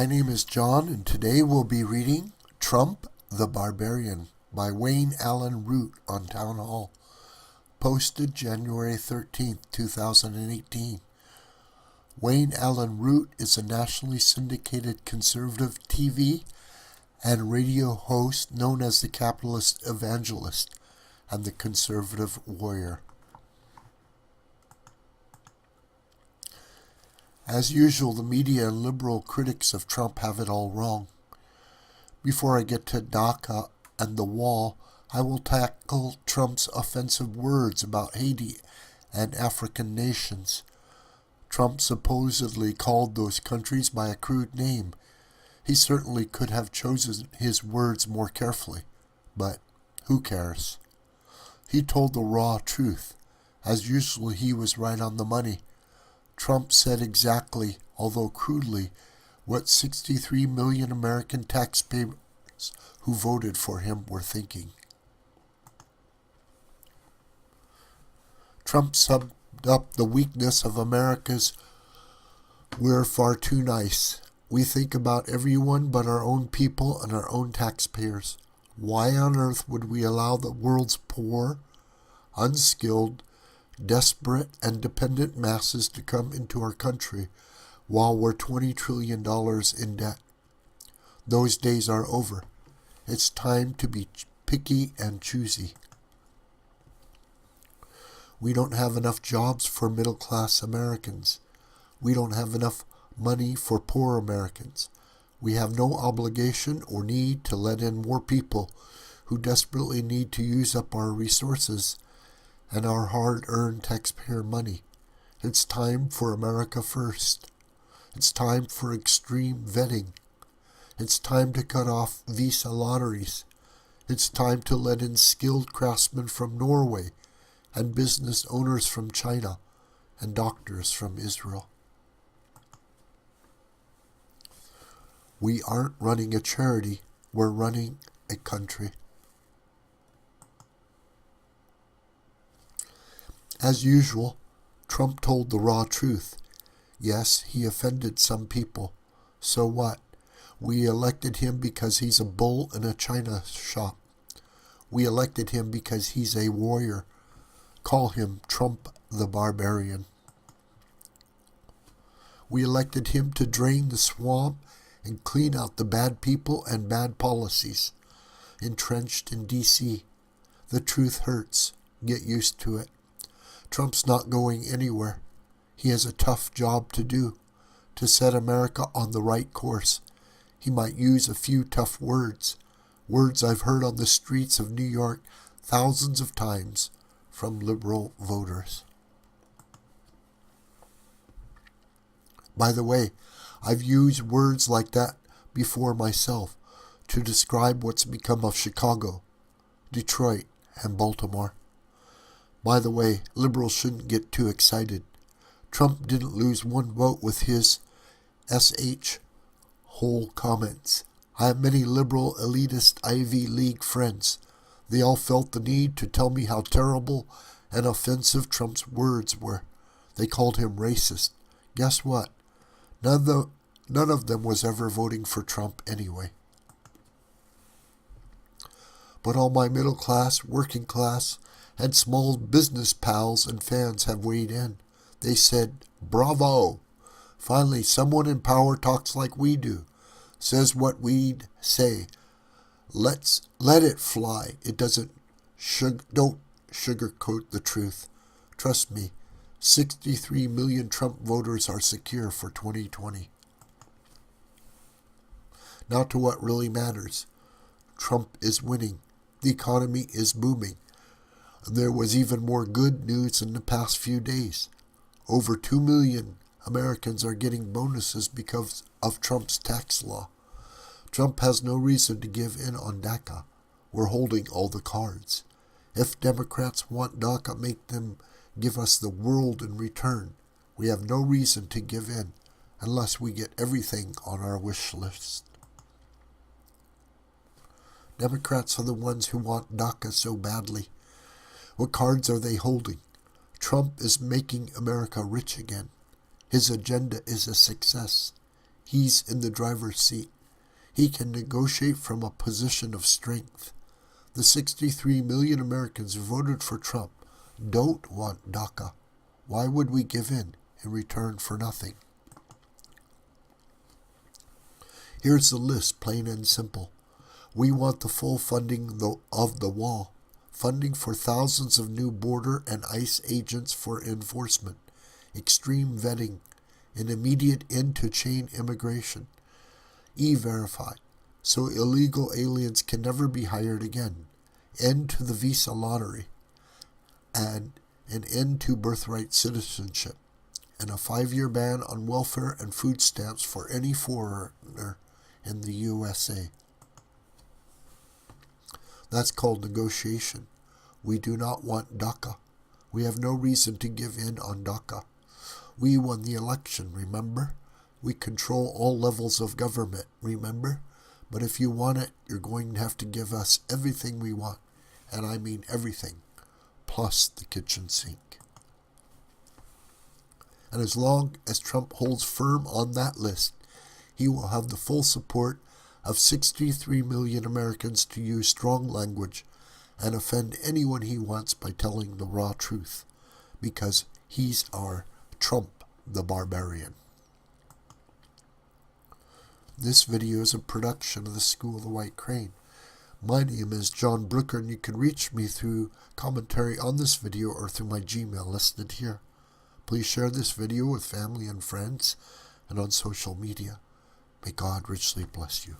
My name is John, and today we'll be reading Trump the Barbarian by Allyn on Townhall, posted January 13th, 2018. Allyn is a nationally syndicated conservative TV and radio host known as the capitalist evangelist and the conservative warrior. As usual, the media and liberal critics of Trump have it all wrong. Before I get to DACA and the wall, I will tackle Trump's offensive words about Haiti and African nations. Trump supposedly called those countries by a crude name. He certainly could have chosen his words more carefully, but who cares? He told the raw truth. As usual, he was right on the money. Trump said exactly, although crudely, what 63 million American taxpayers who voted for him were thinking. Trump summed up the weakness of America's "we're far too nice. We think about everyone but our own people and our own taxpayers. Why on earth would we allow the world's poor, unskilled, desperate and dependent masses to come into our country while we're $20 trillion in debt? Those days are over. It's time to be picky and choosy. We don't have enough jobs for middle-class Americans. We don't have enough money for poor Americans. We have no obligation or need to let in more people who desperately need to use up our resources and our hard-earned taxpayer money. It's time for America first. It's time for extreme vetting. It's time to cut off visa lotteries. It's time to let in skilled craftsmen from Norway and business owners from China and doctors from Israel. We aren't running a charity, we're running a country. As usual, Trump told the raw truth. Yes, he offended some people. So what? We elected him because he's a bull in a china shop. We elected him because he's a warrior. Call him Trump the Barbarian. We elected him to drain the swamp and clean out the bad people and bad policies entrenched in D.C. The truth hurts. Get used to it. Trump's not going anywhere. He has a tough job to do, to set America on the right course. He might use a few tough words, words I've heard on the streets of New York thousands of times from liberal voters. By the way, I've used words like that before myself to describe what's become of Chicago, Detroit, and Baltimore. By the way, liberals shouldn't get too excited. Trump didn't lose one vote with his SH whole comments. I have many liberal, elitist Ivy League friends. They all felt the need to tell me how terrible and offensive Trump's words were. They called him racist. Guess what? None of them was ever voting for Trump anyway. But all my middle class, working class, and small business pals and fans have weighed in. They said, "Bravo! Finally, someone in power talks like we do, says what we'd say. Let it fly. It don't sugarcoat the truth. Trust me, 63 million Trump voters are secure for 2020. Now to what really matters. Trump is winning. The economy is booming. There was even more good news in the past few days. Over 2 million Americans are getting bonuses because of Trump's tax law. Trump has no reason to give in on DACA. We're holding all the cards. If Democrats want DACA, make them give us the world in return. We have no reason to give in unless we get everything on our wish list. Democrats are the ones who want DACA so badly. What cards are they holding? Trump is making America rich again. His agenda is a success. He's in the driver's seat. He can negotiate from a position of strength. The 63 million Americans who voted for Trump don't want DACA. Why would we give in return for nothing? Here's the list, plain and simple. We want the full funding of the wall, funding for thousands of new border and ICE agents for enforcement, extreme vetting, an immediate end to chain immigration, E-Verify, so illegal aliens can never be hired again, end to the visa lottery, and an end to birthright citizenship, and a 5-year ban on welfare and food stamps for any foreigner in the USA. That's called negotiation. We do not want DACA. We have no reason to give in on DACA. We won the election, remember? We control all levels of government, remember? But if you want it, you're going to have to give us everything we want. And I mean everything, plus the kitchen sink. And as long as Trump holds firm on that list, he will have the full support of 63 million Americans to use strong language and offend anyone he wants by telling the raw truth, because he's our Trump the Barbarian. This video is a production of the School of the White Crane. My name is John Brooker, and you can reach me through commentary on this video or through my Gmail listed here. Please share this video with family and friends and on social media. May God richly bless you.